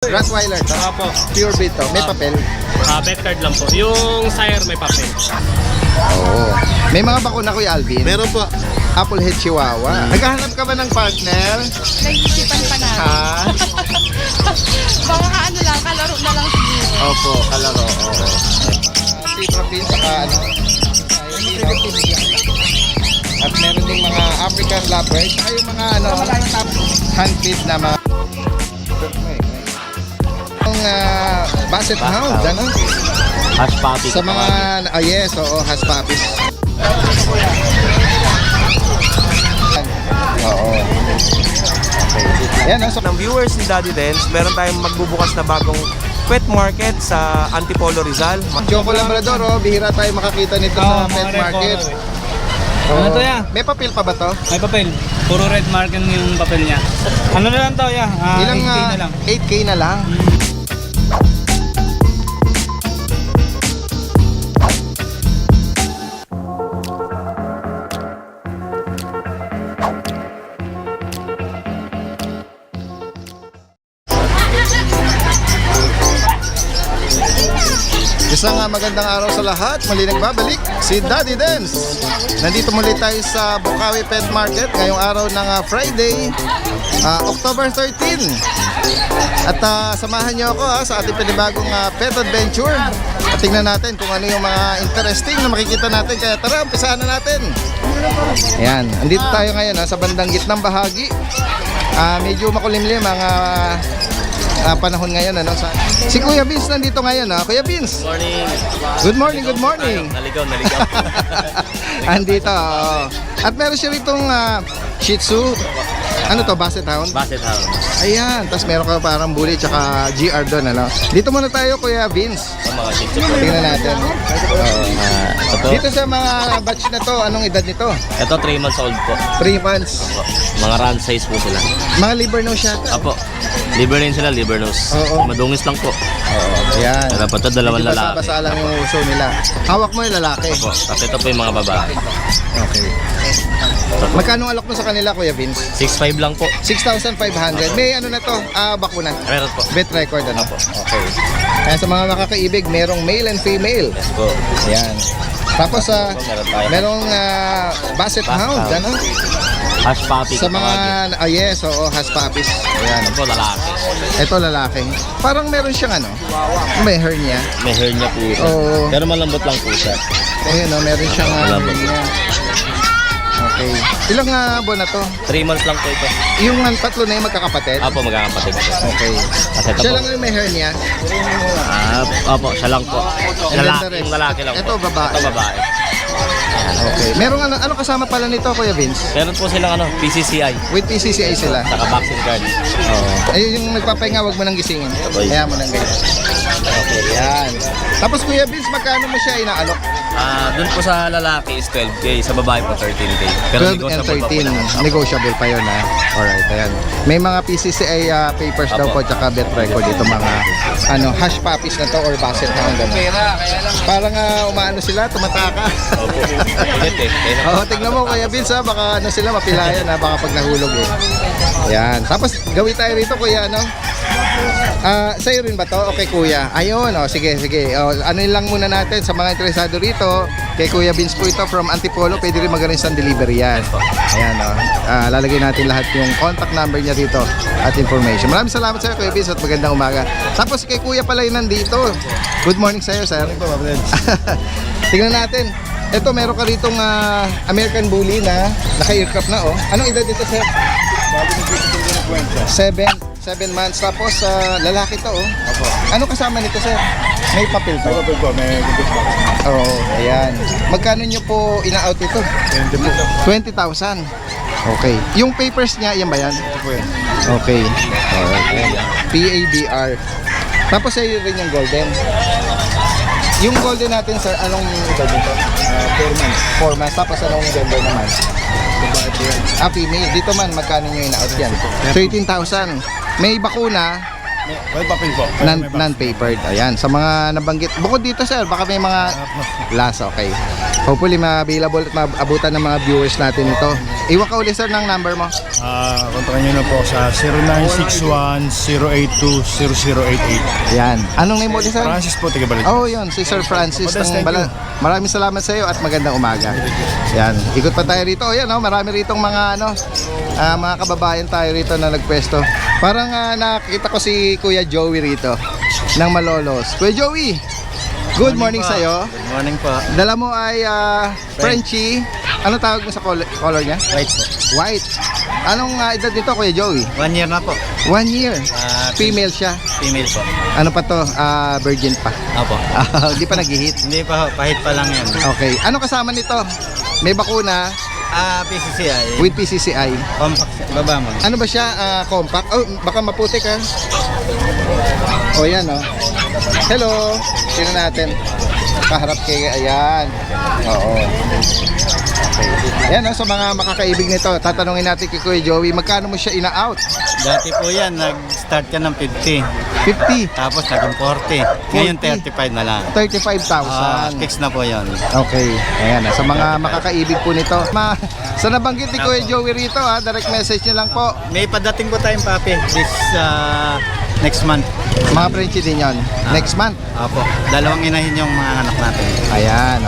Rottweiler to? Opo. Pure breed to? May papel? Bet card lang po. Yung sire may papel. Oo. May mga bakuna, Kuya Alvin? Meron po. Applehead Chihuahua. Naghahanap ka ba ng partner? Nag-iisipan pa natin. Ha? Mga ano lang, kalaro na lang siguro. Opo, kalaro. Oo. Si Propin, saka ano? At meron ding mga African lovebirds, saka yung mga ano, handfeed na mga yung Basset Hound, ano? Hash puppy. Sa mga, yes, oo, Hash Puppies. Oo. Okay. Yan, so, ng viewers ni Daddy Dens, meron tayong magbubukas na bagong pet market sa Antipolo Rizal. Choco Labrador, oh, bihira tayo makakita nito sa pet market. Ano to ya? May papel pa ba to? May papel. Puro red mark yung papel niya. Ano na lang to ya? Ilang 8K na lang. 8K na lang. Isang magandang araw sa lahat. Muli nagbabalik si Daddy Dens. Nandito muli tayo sa Bukawi Pet Market ngayong araw ng Friday, October 13. At samahan niyo ako sa ating panibagong pet adventure. At tingnan natin kung ano yung mga interesting na makikita natin. Kaya tara, umpisahan na natin. Ayan, andito tayo ngayon sa bandang gitnang bahagi. Medyo makulimlim ang panahon ngayon, ano? Si Kuya Vince nandito ngayon, Kuya Vince. Morning. Good morning, good morning. Naligaw. Andito, oo. At meron siya ritong Shih Tzu. Ano to, Basset Hound? Basset Hound. Ayan, tapos meron ka parang bully tsaka GR doon, ano? Dito muna tayo, Kuya Vince. Sa mga shih tzu. Tingnan natin. Ito po. Dito sa mga batch na to, anong edad nito? Ito 3 months old po. 3 months. Mga round size po sila. Mga liver nose siya. Apo. Liver nose sila, liver nose. Oo. Madungis lang po. Oo, ayan. Dapat ito dalawang Medyo lalaki. basa-basa lang yung uso nila. Hawak mo yung lalaki. Apo. Tapos ito po yung mga babae. Okay. Magkano alok mo sa kanila, Kuya Vince? 6'5 lang po. 6,500. May ano na to, bakuna. Meron po. Vet record, ano? Apo. Okay. Kaya sa mga makakaibig, merong male and female. Let's go. Ayan. Tapos Meron tayo. merong Basset Hound, Hound. ano? Hash puppy. Sa mga, yes, oo, Hash Puppies. Ayan. Ano po, lalaki. Ito lalaki. Parang meron siyang ano, may hernia. May hair niya po ito. Oo. Pero malambot lang po siya. Ayun, meron siyang Malambot. hernia. Okay. Ilang buwan na to? 3 months lang po ito. Yung tatlo na yung magkakapatid? Apo, magkakapatid po. Okay. Kasi ito Siya po. lang yung may hernia? Opo, siya lang po. And then Lalaki, the rest. yung lalaki lang Ito, po. babae. Ito, babae. Okay. Merong ano kasama pala nito, Kuya Vince? Meron po silang PCCI. With PCCI sila. Saka vaccine card. Oo. Ayun yung nagpapahinga, wag mo nang gisingin. Okay. Kaya mo nang ganyan. Okay, yan. Tapos Kuya Vince, magkano mo siya inaalok? Doon po sa lalaki is 12K, sa babae po 13K. 12 and Pero negotiable pa po 13. naman. Negotiable pa yun, ha? Alright, ayan. May mga PCCI papers daw po, Apo. tsaka vet record dito, mga hash puppies na to or Basset Hound. Ano. Parang umaano sila, tumataka. Opo. Init eh. Kaya na- Oo, tingnan mo Kuya Vince, baka ano sila, mapilayan, baka pag nahulog eh. Yan. Tapos gawin tayo rito, Kuya, ano? Sa'yo rin ba to? Okay, Kuya. Ayun, sige. Ano lang muna natin sa mga interesado rito. Kay Kuya Vince po ito from Antipolo. Pwede rin mag-arrange ng delivery yan. Ayan, lalagay natin lahat yung contact number niya dito at information. Maraming salamat sa'yo, Kuya Vince, at magandang umaga. Tapos kay Kuya pala yun nandito. Good morning sa'yo, sir. Tingnan natin. Ito, meron ka ritong American Bully na naka-aircraft na, oh. Anong edad dito, sir? 7 months. Tapos lalaki to, oh. Ano kasama nito, sir? May papel to? May papel po, may Oo, ayan. Magkano nyo po ina-out ito? 20,000. Okay. Yung papers niya, yan ba yan? Okay. Alright. PADR. Tapos sa'yo rin yung golden. Yung golden natin, sir, anong edad nito? 4 months. 4 months. Tapos anong gender naman? Female. Dito man, magkano nyo ina-out yan? 13,000. May bakuna, Well, papel po. Non-papered. Ayan. Sa mga nabanggit. Bukod dito, sir, baka may mga last. Okay. Hopefully, ma-available at maabutan ng mga viewers natin ito. Iwan ka ulit, sir, ng number mo. Kontakin nyo na po sa 0961-082-0088. Ayan. Anong name mo ulit, sir? Francis po, taga Balaod. Oh, yun. Si Sir Francis Thank ng you. Bala. Maraming salamat sa iyo at magandang umaga. Yan. Ikot pa tayo rito. Ayan, oh, marami ritong mga mga kababayan tayo rito na nagpwesto. Parang nakita ko si Kuya Joey rito ng Malolos. Kuya Joey, good morning sa iyo. Good morning po. Dala mo ay Frenchie. Ano tawag mo sa color niya? Right po. White. Anong edad nito, Kuya Joey? 1 year na po. 1 year. Female siya. Female po. Ano pa to? Virgin pa. Opo. Hindi pa nag-hit. Hindi pa ho, pahit pa lang yan. Okay. Ano kasama nito? May bakuna PCCI. with PCCI. Compact. Baba mo. Ano ba siya? Compact? Oh, baka maputik ha. Oh, yan oh. Hello. Sino natin? Kaharap kay ayan. Oo. Okay. Ayan oh, sa mga makakaibig nito, tatanungin natin kay Kuya Joey, magkano mo siya ina-out? Dati po yan, nag-start ka ng 50. 50. Tapos naging 40. Ngayon 35 na lang. 35,000. Fix na po yan. Okay. Ayan, sa mga makakaibig po nito. Sa nabanggit ni Kuya Joey rito ha, direct message niyo lang po. May padating po tayong papi this next month. Mga Frenchie din yon. Next month. Opo. Dalawang inahin yung mga anak natin. Ayan,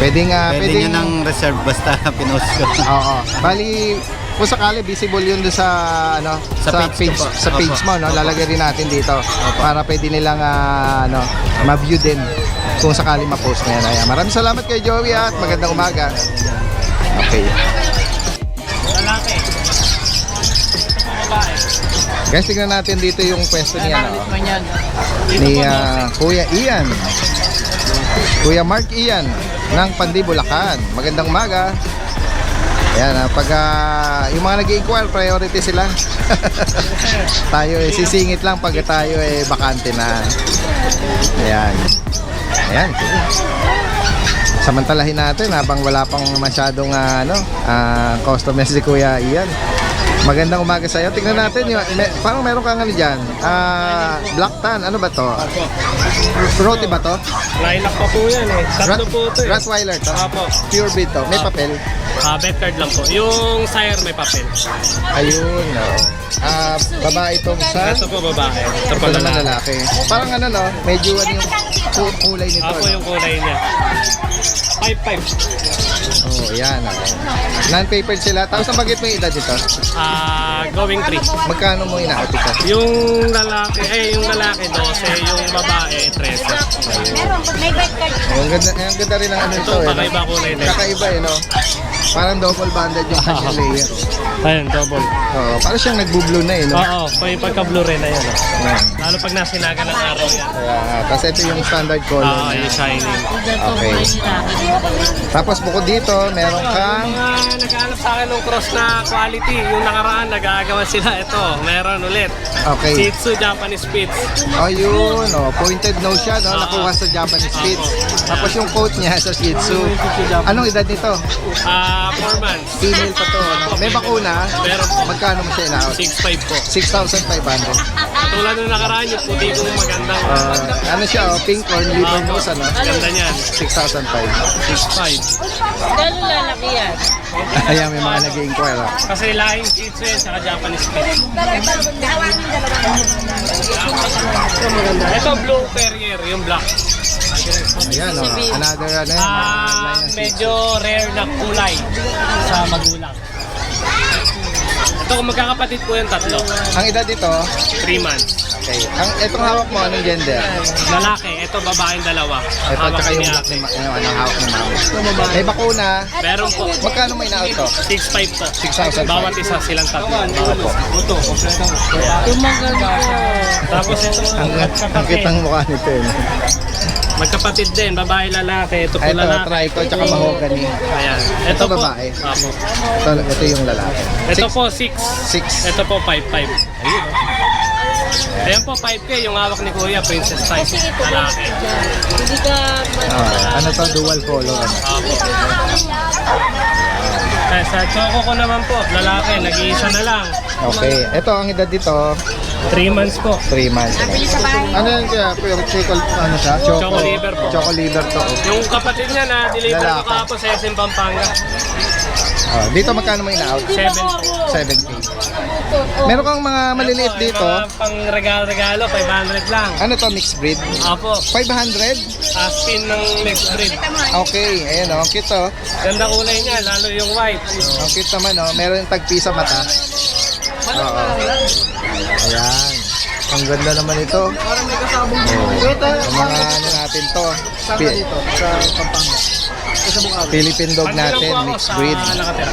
pwedeng Pwede nyo ng reserve basta pinost ko. Oo. Bali, kung sakali visible yun doon sa Sa page ko po. sa page Opo. mo, no, lalagay rin natin dito para pwede nilang ma-view din kung sakali ma-post na yan. Ayan. Maraming salamat kay Joey at magandang umaga. Okay. Lalaki. Babae. Guys, tignan natin dito yung pwesto niya, no? Dito Ni po, boss. Kuya Ian. Kuya Mark Ian ng Pandi, Bulacan. Magandang umaga. Ayan, pag yung mga nag-i-inquire, priority sila. Tayo sisingit lang pag tayo bakante na. Ayan. Ayan. Samantalahin natin habang wala pang masyadong customer si Kuya Ian. Magandang umaga sa iyo. Tingnan natin yung parang meron kang dyan. Black tan, ano ba to? Roti ba to? Lilac pa po yan eh. Tatlo po ito eh. Rottweiler to? Apo. Pure breed to. May papel. Bet card lang po. Yung sire may papel. Ayun, no. Babae itong sa... Ito po babae. Ito po Ito naman lalaki. lalaki. Parang no, medyo yung kulay nito. Apo yung kulay niya. 5'5". Oh, yan. Non-papered sila. Tapos ang bagay mo yung edad dito? Going 3. Magkano mo inaot ito? Yung lalaki 12, yung babae 13. Ang ganda rin ng Ito, ito. kakaiba kulay din. Kakaiba no? Parang double banded yung kanyang layer. Ayun, double. Oo, parang siyang nagbo-blue na no? Oo, may pagka-blue rin na yun. Ayan. Lalo pag nasinaga ng araw yan. Tapos ito yung standard color Oo, niya. yung shining. Okay. Tapos bukod dito, meron kang... Mga naghahanap sa akin ng cross na quality. Yung nakaraan, nagagawa sila. Ito, meron ulit. Okay. Shih Tzu Japanese Spitz. Ayun, pointed nose siya, no? Nakuha sa Japanese Spitz. Tapos yung coat niya sa Shih Tzu. Anong edad nito? 4 months. Female pa to, no? May bakuna. Meron po. Magkano mo siya inaot? 6'5 po. 6,500. Tulad nung nakaraan, yung puti kong magandang Ano siya, pink or liver nose, ano? ganda niyan. 6,500. 6'5. Gano'n lalaki yan? Ayan, may mga nag-i-inquire. Kasi lahing Shih Tzu yan, saka Japanese Spitz. Ito, Blue Terrier, yung black. Ayan, another, line na Medyo rare na kulay sa magulang. Ito, kung magkakapatid po yung tatlo. Ang edad dito, 3 months. okay. Itong hawak mo, anong gender? Lalaki, ito babaeng dalawa. Ito, Hawak tsaka ni yung ate. anong hawak ni mama. May bakuna. Meron po. Magkano mo inaot to? 6'5 po. 6,000. Bawat isa silang tatlo. Tumagal ko. Tapos ito, Ang magkapatid. kitang mukha nito yun. Magkapatid din, babae lalaki. Ito po Ito, lalaki. trico, tsaka mahogany. Ayan. Ito po. babae. Apo. Ito yung lalaki. Ito po 6. 6. Ito po 5'5. Ayan po 5K yung hawak ni Kuya, Princess Type. Lalaki. Hindi ka Ano to, dual color. Ano? Apo. Sa choco ko naman po, lalaki, nag-iisa na lang. Okay. Ito, ang edad dito, 3 months po. 3 months. Ano yan kaya? Ano siya? Choco liver po. Choco liver to. Yung kapatid niya na deliver ko Lalaki. kahapon sa SM Pampanga. Dito magkano mo ina-out? 7 po. 7K. Meron kang mga maliliit Yung dito. mga pang regalo-regalo, 500 lang. Ano to, mixed breed? Apo, 500? aspin ng mixed breed. Okay, ayun ang cute oh. Ganda kulay niya, lalo yung white. Ang cute naman oh. Meron yung tagpi sa mata. Oo. Ayan. Ang ganda naman ito. Parang may kasabong yung mga ano natin to. Dito, sa Pampanga. Philippine dog natin, mixed breed. Nakatira.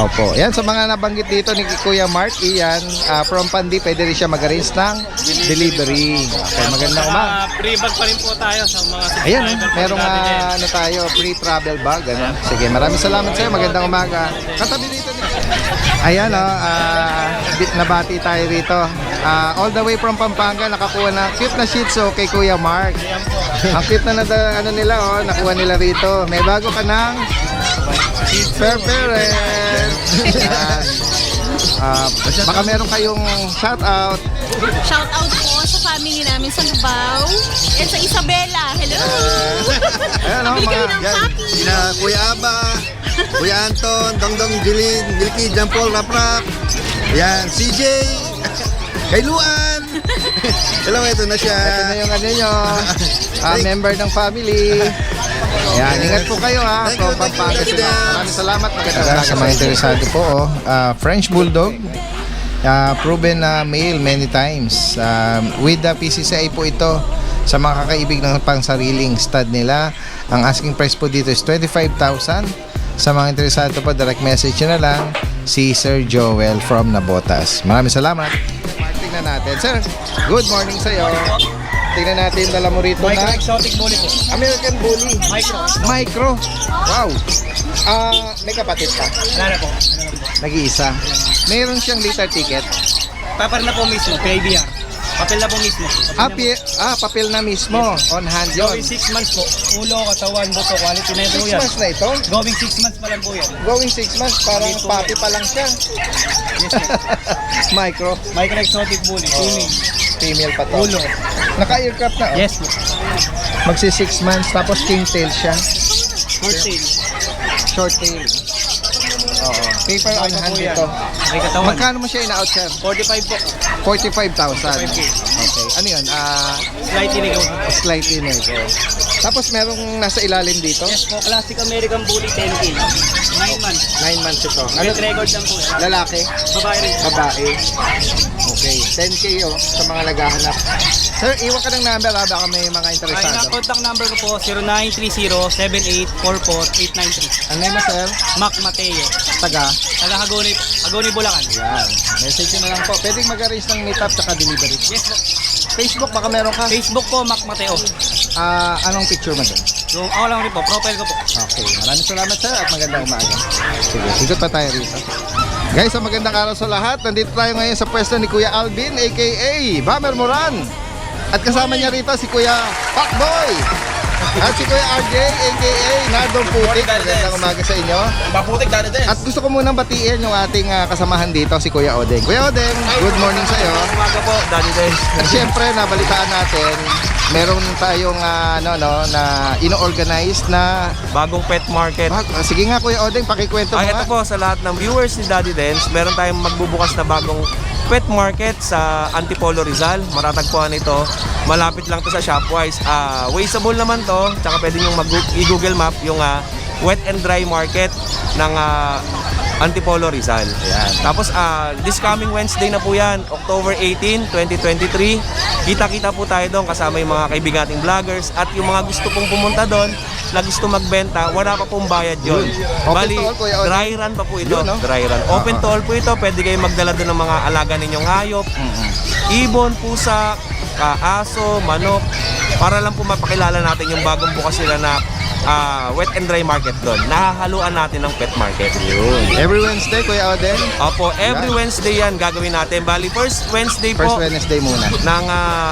Opo. Yan sa mga nabanggit dito ni Kuya Mark, iyan, from Pandi, pwede rin siya mag-arrange ng delivery. Okay, magandang umaga. Free bag pa rin po tayo sa mga Ayan, subscriber po merong natin yan. ano tayo, free travel bag. Ano? Sige, maraming salamat sa'yo. Magandang umaga. Katabi dito. Ayan, nabati tayo rito. All the way from Pampanga, nakakuha na cute na Shih Tzu kay Kuya Mark. Ang cute na ano nila, nakuha nila rito. May bago ka ng Fair Parent. Ayan. Baka meron kayong shout out. Shout out po sa family namin sa Lubao. And sa Isabela. Hello! Ayan, Bili kami mga ng puppy. Sina Kuya Aba, Kuya Anton, Dongdong Jilin, Milky, Jean Paul, Rap. Yan, CJ, kay Luan. Hello, ito na siya. Ito na yung ano nyo, member ng family. Ayan, ingat po kayo ha. Thank you, From Pampanga. thank you. Maraming salamat. Magandang umaga sa mga interesado po. French Bulldog. Proven na male many times. With the PCCI po ito sa mga kakaibig ng pangsariling stud nila. Ang asking price po dito is 25,000. Sa mga interesado po, direct message nyo na lang si Sir Joel from Nabotas. Maraming salamat. Tingnan natin. Sir, good morning sa iyo. Tingnan natin, dala mo rito Micro na exotic bully po. American Bully. Micro. Micro. Wow. May kapatid ka. Wala na po. Nag-iisa. Meron siyang litter ticket. Papel na po mismo, PIBR. Papel na po mismo. Papel na mismo. On hand yun. Going 6 months po. Ulo, katawan, buto, quality na ito 6 yan. months na ito. Going 6 months pa lang po yan. Going 6 months. Parang papi pa lang siya. Yes, sir. Micro. Micro exotic bully. Female. Female pa to. Ulo. Naka-aircraft na. Yes po. Magsi 6 months. Tapos king tail siya. Short tail. Short tail. Oo. Paper on Ano hand po yan? ito. May katawan. Magkano mo siya ina-out, sir? 45 po. 45,000. 45K. Okay. Ano yun? Slightly negotiable. Slightly nego. Tapos merong nasa ilalim dito. Yes po, classic American bully 10K. 9 months. 9 months ito. Ano? Red record lang po. Lalaki? Babae rin. Babae? Okay. 10K sa mga naghahanap. Sir, iwan ka ng number ha. Baka may mga Ay, interesado. na contact number ko po 0930-7844-893. Ano yun, sir? Mac Mateo. Taga? Taga Hagoni, Bulacan. Yan. Message nyo na lang po. Pwedeng mag-arrange ng meetup tsaka delivery. Yes po. Facebook, baka meron ka. Facebook po, Mac Mateo. Anong picture mo doon? Yung ako lang rin po, profile ko po. Okay. Maraming salamat, sir. At magandang umaga. Sige. Ikot pa tayo rito. Guys, magandang araw sa lahat. Nandito tayo ngayon sa pwesto ni Kuya Alvin, a.k.a. Bummer Moran. At kasama niya rito si Kuya Pacboy. At si Kuya RJ, a.k.a. Nardong Putik. Magandang umaga sa inyo. Maputik dati din. At gusto ko munang batiin yung ating kasamahan dito, si Kuya Odeng. Kuya Odeng, good morning sa iyo. Umaga po, Daddy Des. At syempre, nabalitaan natin, meron tayong na ino-organize na... Bagong pet market. Sige nga, Kuya Odeng, pakikwento mo Ito nga. po sa lahat ng viewers ni Daddy Dens, meron tayong magbubukas na bagong pet market sa Antipolo Rizal. Matatagpuan ito. Malapit lang to sa Shopwise. Wasteable naman to. Tsaka pwede nyo i-Google Map yung wet and dry market ng Antipolo Rizal. Ayan. Tapos this coming Wednesday na po yan, October 18, 2023. Kita-kita po tayo doon kasama yung mga kaibigan nating vloggers at yung mga gusto pong pumunta doon na gusto magbenta, wala pa pong bayad yun. Open Bali, to all, Kuya Odeng. dry run pa po ito. Yun, no? Dry run. Open to all po ito. Pwede kayo magdala doon ng mga alaga ninyong hayop. Ibon, pusa, aso, manok. Para lang po mapakilala natin yung bagong bukas nila na wet and dry market doon. Nahahaluan natin ng pet market. Every Wednesday, Kuya Odeng? Opo, every Wednesday yan gagawin natin. Bali, first Wednesday First po Wednesday muna. ng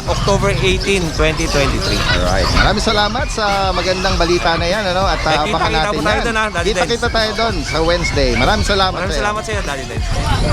October 18, 2023. Alright. Maraming salamat sa magandang balita na yan, ano? At kita-kita baka natin po tayo yan. doon, ha, Daddy Kita-kita tayo doon sa Wednesday. Maraming salamat. Maraming sa'yo. salamat sa iyo, Daddy Dance.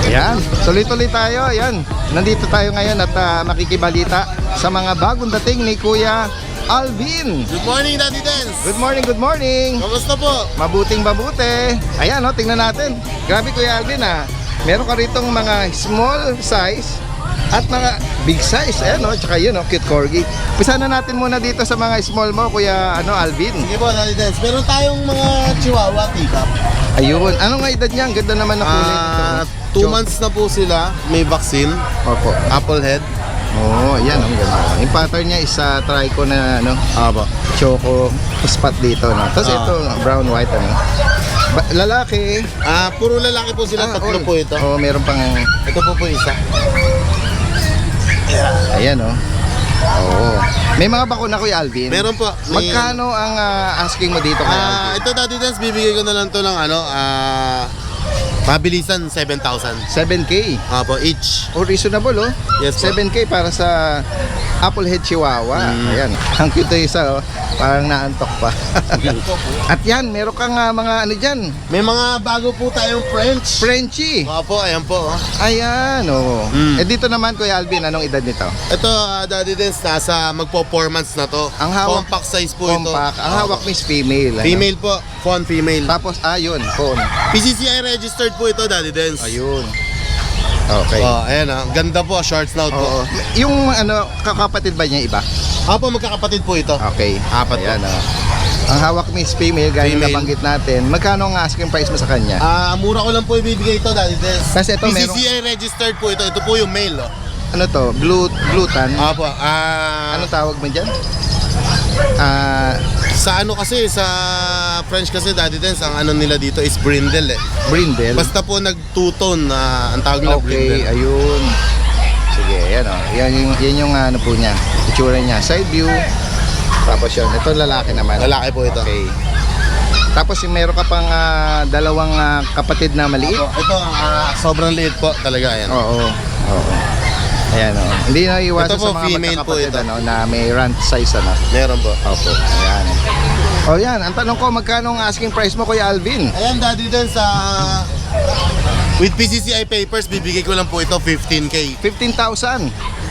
Ayan, tuloy-tuloy tayo. Ayan, nandito tayo ngayon at makikibalita sa mga bagong dating ni Kuya Alvin. Good morning, Daddy Dance. Good morning, good morning. Kamusta po? Mabuting mabuti. Ayan, oh, tingnan natin. Grabe, Kuya Alvin, ha. Meron ka ritong mga small size at mga big size. Ayan, oh, tsaka yun, oh, cute corgi. Pisa na natin muna dito sa mga small mo, Kuya Alvin. Sige po, Daddy Dance. Meron tayong mga chihuahua, teacup. Ayun, ano nga edad niya? Ang ganda naman na kulay nito. 2 months na po sila. May vaccine. Opo. Apple head. Oo, ayan, ang ganda. Yung pattern niya is trico na, ano, Aba. choco spot dito, no? Tapos ito, brown white, ano. Lalaki. Puro lalaki po sila. Tatlo all. po ito. Oo, meron pang, Ito po isa. ayan, oh. Oo. May mga bakuna, Kuya Alvin. Meron po. Magkano ang asking mo dito, Kuya Alvin? Ito, Daddy Dance, bibigay ko na lang to ng mabilisan, 7,000. 7K. Apo, each. Oh, reasonable, oh. Yes, po. 7K para sa Applehead Chihuahua. Ayan. Ang cute yung isa, oh. Parang naantok pa. At yan, meron kang mga ano dyan. May mga bago po tayong French. Frenchie. Apo, ayan po. Ayan, oh. Mm. Eh dito naman, Kuya Alvin, anong edad nito? Ito, Daddy Dance, nasa magpo 4 months na to. Ang hawak- Compact size po ito. Compact. Ang hawak mo is female. ano? Female po. Fawn female. Tapos, yun, phone. PCCI registered po ito, Daddy Dance. Ayun. Okay. Oh, ayan Ganda po, short snout Oo. po. Yung ano, kakapatid ba niya iba? Apo, magkakapatid po ito. Okay. Apat Ayan, po. oh. Ang hawak mo is female, gaya ng Female. nabanggit natin. Magkano ang asking price mo sa kanya? Mura ko lang po ibibigay ito, Daddy Dance. Kasi ito merong- PCCI registered po ito. Ito po yung male, oh. Ano to? Glutan? Apo, Ano tawag mo dyan? sa ano kasi, sa French kasi, Daddy Dance, ang ano nila dito is brindle eh. Brindle? Basta po nag-two-tone na ang tawag nila Okay, brindle. ayun. Sige, yan o. Yan yung ano po niya. Itsura niya. Side view. Tapos yun. Ito lalaki naman. Lalaki po ito. Okay. Tapos yung meron ka pang dalawang kapatid na maliit. Ito, sobrang liit po talaga, ayan. Oo. Oo. Ayan o. Hindi na iwasan Ito po, sa mga female po magkakapatid ito. ano, na may runt size ano. Meron po. Opo. Ayan. O yan. Ang tanong ko, magkano ang asking price mo, Kuya Alvin? Ayan, Daddy Dance, with PCCI papers, bibigay ko lang po ito 15K. 15,000.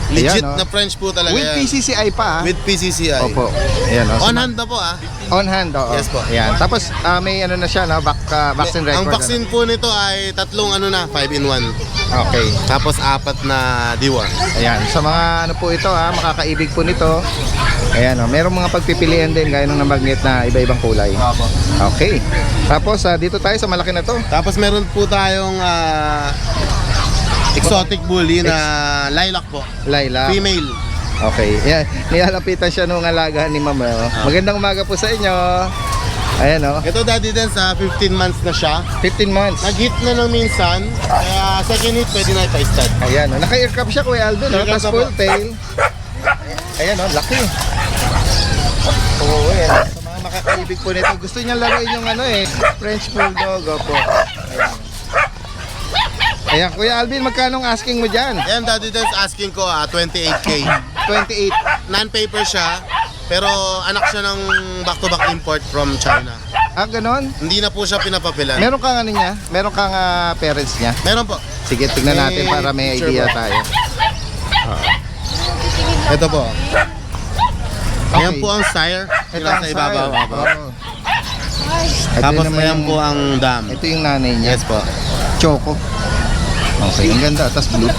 Legit Ayan, na French po talaga with yan. PCCI pa. With PCCI. Opo. Ayan o. On hand na po On hand, oo. Yes po. Ayan. Tapos may ano na siya, no? Vaccine record. Ang vaccine po nito ay 3 5-in-1. Okay. Tapos 4 na diwa. Ayan. Sa mga ano po ito, makakaibig po nito. Ayan, merong mga pagpipilian din gaya ng nabanggit na iba-ibang kulay. Opo. Okay. Tapos dito tayo sa malaki na to. Tapos meron po tayong exotic bully na lilac po. Laila. Female. Okay. Ayan. Nilalapitan siya nung alagaan ni Mama. Magandang umaga po sa inyo. Ayan o. Ito, Daddy Dance, 15 months na siya. 15 months. Nag-hit na ng minsan. Kaya second hit, pwede na ipa-stud. Ayan o. Naka-earcup siya, Kuya Alvin. Earcup Tapos na po. full tail. Ayan o. Laki. Oo, ayan. Sa mga makakaibig po nito. Gusto niya laruin yung ano French Bulldog. Opo. Ayan. Ayan, Kuya Alvin, magkano ang asking mo dyan? Ayan, Daddy Dance, asking ko 28K. 28. Non-paper siya, pero anak siya ng back-to-back import from China. Ganon? Hindi na po siya pinapapilan. Meron kang ano niya? Meron kang parents niya? Meron po. Sige, tignan natin para may Sure idea po. tayo. Ito po. Ayan Okay. po ang sire. Ito Nasa ang ibabaw. sire. Apo. Oo. Ito Tapos naman ayan yung- po ang dam. Ito yung nanay niya. Yes po. Choco. Okay, ang ganda. Tapos blue.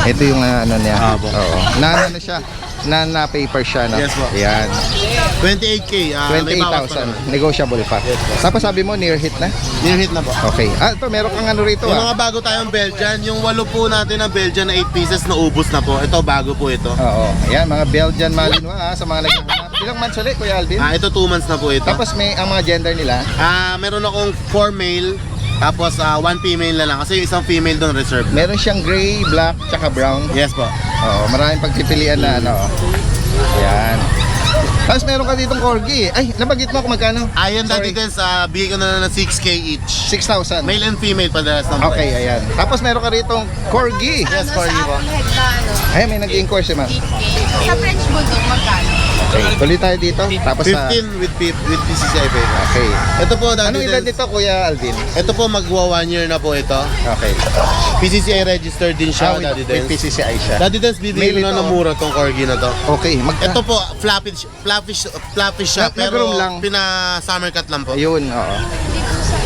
Ito yung ano niya. Apo. Oo. Na siya. Na paper siya, no? Yes po. Yan. 28K. May bawas pa 28,000. naman. Negotiable pa. Yes po. Tapos sabi mo, near hit na? Near hit na po. Okay. Ito, meron kang ano rito, Yung mga bago tayong Belgian, yung 8 po natin na Belgian na 8 pieces na ubos na po. Ito, bago po ito. Oo. Ayan, mga Belgian Malinois, sa mga naghahanap. Ilang months ulit, Kuya Alvin? Ito 2 months na po ito. Tapos may ang mga gender nila. Meron akong 4 male, tapos 1 female na lang. Kasi yung isang female doon reserved. Meron siyang gray, black, tsaka brown. Yes po. Oo, maraming pagpipilian na ano. Ayan. Tapos meron ka ditong corgi. Ay, nabagit mo kung magkano? Ayan, Sorry. Daddy Dens, bigay ko na lang ng 6K each. 6,000. Male and female padalas ng Okay, ayan. Tapos meron ka ditong corgi. Yes, for you po. Ay, may nag-inquire si ma'am. Sa French Bulldog, magkano? Okay, tuloy tayo dito. Tapos sa... 15 with PCCI pay. Okay. Ito po, Daddy Anong edad Dens. nito, Kuya Alvin? Ito po, magwa 1 year na po ito. Okay. PCCI registered din siya, with Daddy Dens. PCCI siya. Daddy Dens, bibigyan Male ko na ito. ng mura tong corgi na to. Okay, Ito po, fluffy siya, pero Nag-groom lang. pina-summer cut lang po. Ayun, oo.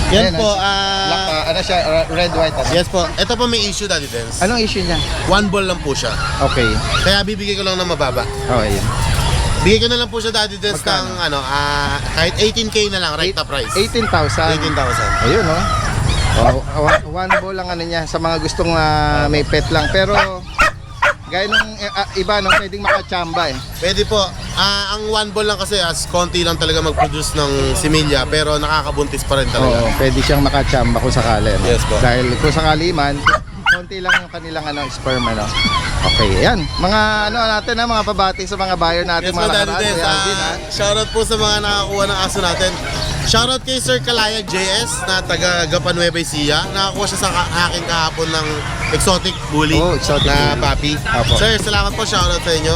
Yan Ayan, po, Black, ano siya, red, white. Ano? yes po. Ito po may issue, Daddy Dens. Anong issue niya? 1 ball lang po siya. Okay. Kaya bibigay ko lang ng mababa. Okay. Bigay ko na lang po siya, Daddy Dens, Magkano? ng kahit 18K na lang, rekta price. 18,000. 18,000. Ayun, oh. One ball lang ano niya sa mga gustong may pet lang. Pero gaya nung iba no, pwedeng makachamba eh. Pwede po. Ang 1 ball lang kasi as konti lang talaga mag-produce ng similya pero nakakabuntis pa rin talaga. Oo, pwede siyang makachamba kung sakali. No? Yes po. Dahil kung sakali man, konti lang yung kanilang sperm ano. Okay, yan. Mga natin mga pabati sa mga buyer natin Yes po, mga Daddy nakaraan. Dens. Kuya Alvin, ha? Shoutout po sa mga nakakuha ng aso natin. Shoutout kay Sir Kalayag JS na taga Gapan Nueva Ecija. Nakakuha siya sa akin kahapon ng exotic bully Oh, exotic na bully. puppy. Apo. Sir, salamat po. Shoutout sa inyo.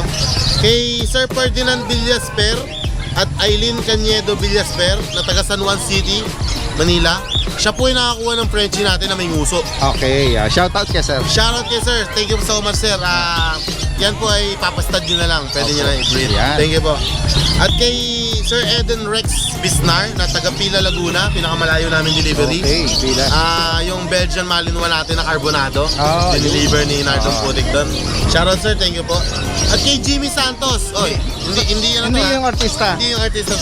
Kay Sir Ferdinand Villasper at Aileen Cañedo Villasper na taga San Juan City, Manila. Siya po yung nakakuha ng Frenchie natin na may nguso. Okay, shout out kay sir. Shoutout kay Sir. Thank you so much, Sir. Yan po ay papastad nyo na lang. Pwede nyo na i-breed. Yan. Thank you po. At kay Sir Eden Rex Bisnar na taga Pila, Laguna. Pinakamalayo namin delivery. Okay, pila. Yung Belgian Malinois natin na carbonado. Oh, Deliver ni Nardon Putik doon. Shoutout, Sir. Thank you po. At kay Jimmy Santos. Oy, hindi yan Hindi to, ha? yung artista. Hindi yung artista.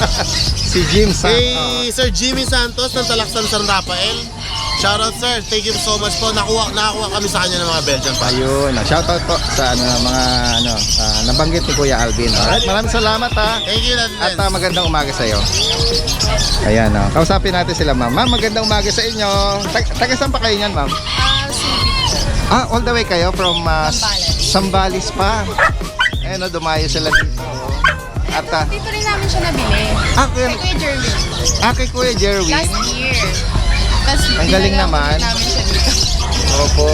Si Jim Sa. Kay Sir Jimmy Santos ng Talaksan San Rafael. Shoutout, Sir. Thank you so much po. Nakakuha kami sa kanya ng mga Belgian pa. Ayun, shout out po sa mga nabanggit ni Kuya Alvin. Alright, maraming salamat ha. Thank you, Daddy At Dens. magandang umaga sa iyo. Ayan, kausapin natin sila, ma'am. Ma'am, magandang umaga sa inyo. Taga saan pa kayo niyan, ma'am? Subic. All the way kayo from Zambales pa. Ayan, dumayo sila dito. At Dito rin namin siya nabili. kay Kay Kuya Jeremy. kay Kuya Jerwin. Last year. Tapos Ang galing dinala naman. namin siya dito. Opo.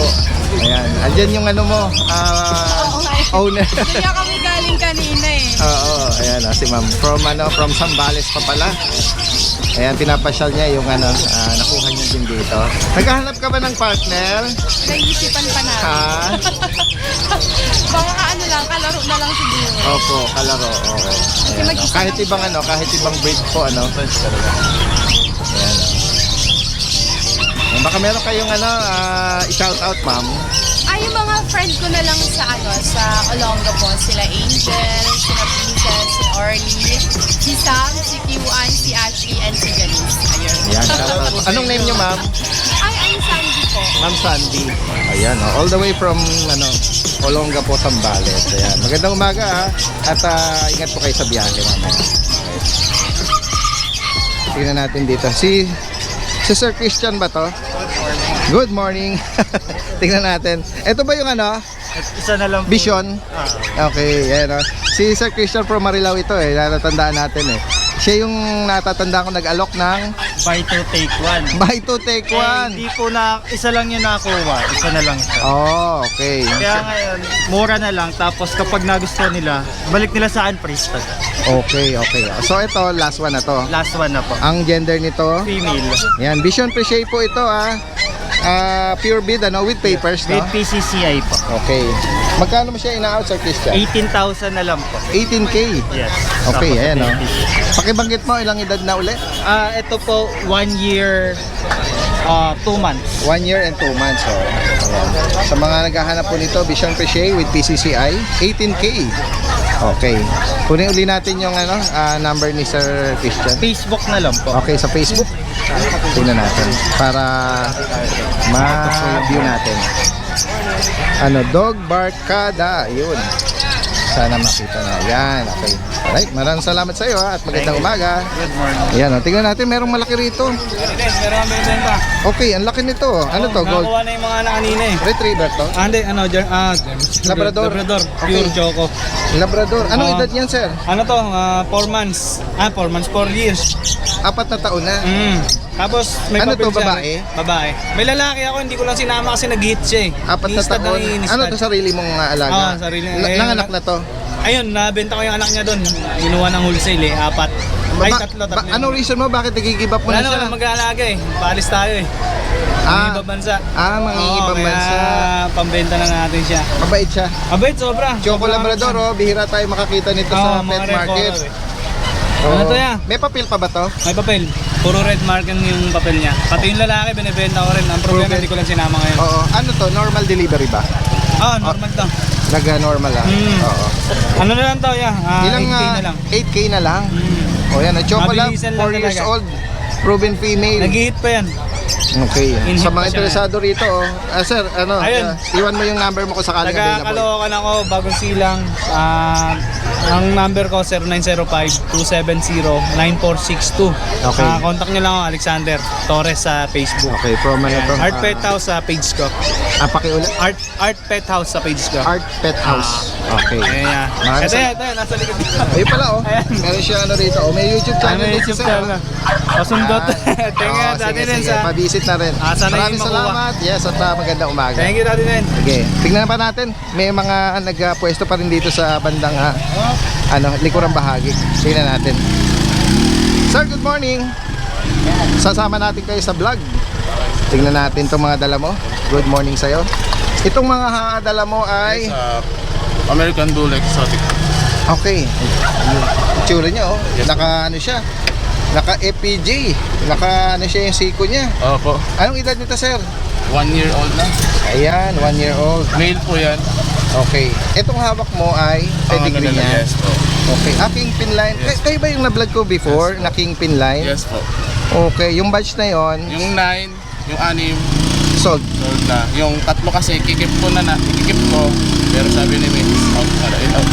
Ayan, andyan yung Oo nga. owner. Kaya kami galing kanina eh. Oo, ayan si ma'am. From Zambales pa pala. Ayan, pinapasyal niya yung nakuha niya din dito. Naghahanap ka ba ng partner? Nag-isipan pa namin. Ha? Baka kalaro na lang siguro. Opo, kalaro. Oo. Ayan, kahit ibang breed po Ayan. Baka meron kayong i-shout out, ma'am. Yung mga friend ko na lang sa Olonga po. Sila Angel, sila Princess, si Orly, si Sam, si Kiwan, si Ashley, and si Janice. Ayun. Ayan, shout out. Anong name niyo, ma'am? I'm Sandy po. Ma'am Sandy. Ayan, all the way from Olonga po, Zambales. Ayan. Magandang umaga ha. At ingat po kayo sa biyahe, ma'am. Okay. Tingnan natin dito. Si Sir Christian ba to? Good morning. Tingnan natin. Ito ba yung Isa na lang po. Vision? Okay, ayan o. Si Sir Christian from Marilao ito natatandaan natin Siya yung natatandaan ko nag-alok ng Buy 2, take 1. buy 2 take 1. Hindi po isa lang yung nakuha. Isa na lang siya. Oh, okay. Kaya ngayon, mura na lang. Tapos kapag nagustuhan nila, balik nila sa akin price tag. Okay. So ito, last one na to. Last one na po. Ang gender nito, Female. yan, Vision Preshay po ito pure bid with papers no? With PCCI po. Okay. Magkano mo siya ina-out, Sir Christian? 18,000 na lang po. 18K. Yes. Okay, Tapos ayan baby. Pakibanggit mo, ilang edad na uli? Ito po, 1 year, 2 months. 1 year and 2 months. So, ayan. Sa mga naghahanap po nito, Vision Preshay with PCCI, 18K. Okay. Kunin uli natin yung number ni Sir Christian. Facebook na lang po. Okay, sa Facebook. Tingnan natin para ma-view natin. Dog Barkada, yun. sana makita na. Yan, okay. Alright, maraming salamat sa iyo at magandang umaga. Good morning. Yan, tingnan natin, merong malaki rito. Meron kami benta. Okay, ang laki nito. Ano to, gold? Nakakuha na yung mga anak kanina eh. Retriever to? Hindi, Labrador? Labrador, Okay. pure choco. Labrador. Anong Ah. edad niyan, sir? Ano to, 4 months. 4 months, 4 years. 4 na taon na. Tapos may Ano papel to, siya. babae? Babae. May lalaki ako, hindi ko lang sinama kasi nag-hit siya eh. 4 na Ni-stud taon. ni- Ano ni-stud. to, sarili mong alaga? Oo, sarili. Nanganak na to? Ayun, nabenta ko yung anak niya doon. Ginuha ng wholesale eh, 4. Ay, tatlo. Anong reason mo? Bakit nag-give up mo Wala na siya? naman mag-aalaga eh. Paalis tayo eh. Ah. Ibang bansa. Mangingibang Oo, kaya bansa. pambenta na natin siya. Mabait siya. Abait, sobra. Choco Sobra Labrador, kami oh. Bihira tayo makakita nito siya. sa Oo, pet mga red market. color, eh. Ano to ya? May papel pa ba to? May papel. Puro red marking yung papel niya. Pati yung lalaki, binibenta ko rin. Ang problema, Proven. hindi ko lang sinama ngayon. Oo. Ano to? Normal delivery ba? Normal to. Nag-normal lang. Oo. Ano na lang to, ya? Ilang 8K na lang. 8K na lang. O yan, Choco Lab, Mabilisan 4 lang years talaga. old. Proven female. Nag-hit pa yan. Okay. In-hit Sa pa mga siya. interesado rito, sir, Ayun. iwan mo yung number mo kung sakaling available. Taga-Caloocan ako, Bagong Silang. Ang number ko, 0905-270-9462. Okay. Contact nyo lang ako, Alexander Torres sa Facebook. Okay, promo na to. Art Pet House sa page ko. Pakiulit. Art Pet House sa page ko. Art Pet House. Okay. Ayan. Maraming Ito, nasa likod dito. Ayun pala, oh. Ayan. Meron siya rito. Oh, may YouTube channel Ano din YouTube si sir. channel? Pasundot. Ah. Thank you, Oo, Daddy sige, Ren, sige. sa... Pa-visit na rin. Sana Maraming yung makuha. salamat. Yes, at magandang umaga. Thank you, Daddy Ren. Sige, tingnan pa natin. May mga nagpwesto pa rin dito sa bandang likurang bahagi. Tingnan natin. Sir, good morning. Sasama natin kayo sa vlog. Tingnan natin itong mga dala mo. Good morning sa'yo. Itong mga dala mo ay... American Bull Exotic. Okay. Tsura niya, oh. Naka siya. Naka FPJ. Naka siya yung siko niya. Opo. Anong edad nito, sir? 1 year old na. Ayan, 1 year old. Male po yan. Okay. Itong hawak mo ay pedigree niya. Yes po. Okay. Kingpin line. Yes. Kayo ba yung na-vlog ko before na Kingpin line? Yes po. Okay. Yung batch na yon, Yung 9, yung 6, sold. sold na. Yung 3 kasi ikikip ko. Pero sabi ni Miss, out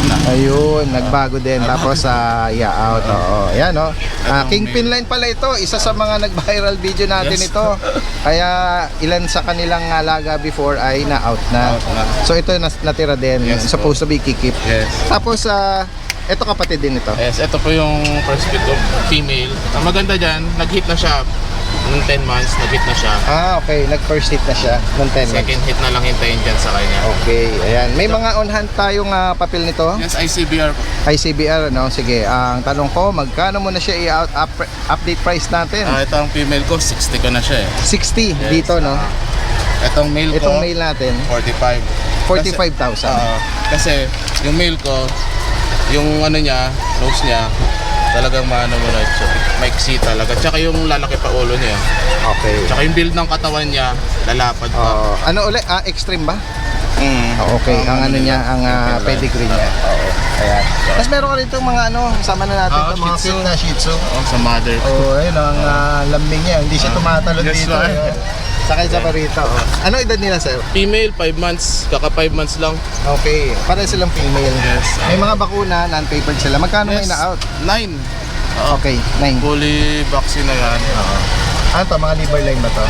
na. Ayun, nagbago din. Tapos, out. Oo. Ayan, oh. Kingpin line pala ito. Isa sa mga nag-viral video natin Yes. ito. Kaya, ilan sa kanilang alaga before ay na-out na. Out na. So, ito natira din. Yes, Supposed to be kikip. Yes. Tapos, ito kapatid din ito. Yes, ito po yung first kit of female. Ang maganda dyan, nag-hit na siya. Nung 10 months, nag-hit na siya. Okay. Nag-first hit na siya ng 10 months. Second hit na lang hintayin dyan sa kanya. Okay, ayan. May mga on-hand tayong papel nito. Yes, ICBR po. ICBR, no? Sige, ang tanong ko, magkano mo na siya i-update price natin? Ito ang female ko, 60 ko na siya eh. 60 Yes. dito, no? Itong male ko, Itong mail natin, 45. 45,000. Kasi yung male ko, yung ano niya, nose niya, talagang maano mo na ito. Maiksi talaga. Tsaka yung lalaki pa ulo niya. Okay. Tsaka yung build ng katawan niya, lalapad pa. Ano ulit? Extreme ba? Mm. Okay, ang ano niya, ang Pedigree. pedigree niya. Oo. Ayan. Tapos meron ka rin itong mga kasama na natin itong mga Shih Tzu. cute na Shih Tzu. Sa mother. Ayun, ang lambing niya. Hindi siya tumatalon Yes, dito. ma'am. Ayun. Sakay sa parito. Ano edad nila, sir? Female, 5 months. Kaka 5 months lang. Okay, para silang female. Yes. May mga bakuna, non-papered sila. Magkano may na-out? 9. Okay, 9. Fully vaccine na yan. Ano to, mga liver line ba to?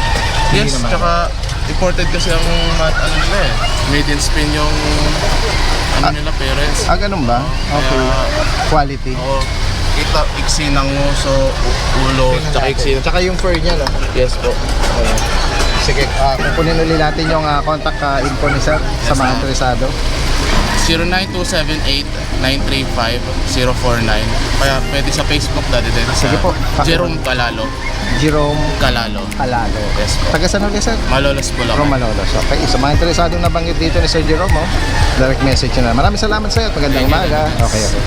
Hindi Yes, naman. tsaka imported kasi ang ano nila eh. Made in Spain yung nila parents. Ganun ba? Okay. Quality. Oo. Kita, iksi ng nguso, ulo, tsaka iksi. Tsaka yung fur niya, no? Yes po. Ayan. Sige, kukunin ulit natin yung contact info ni sir sa mga ma'am. interesado. 09278-935-049. Kaya pwede sa Facebook dati din. Sa Sige po. Jerome Calalo. Jerome Calalo. Alalo. Yes po. Taga saan ulit, sir? Malolos po lang. From Malolos. Okay, sa mga interesadong nabanggit dito ni Sir Jerome, direct message na. Maraming salamat sa iyo at magandang umaga. Okay, okay.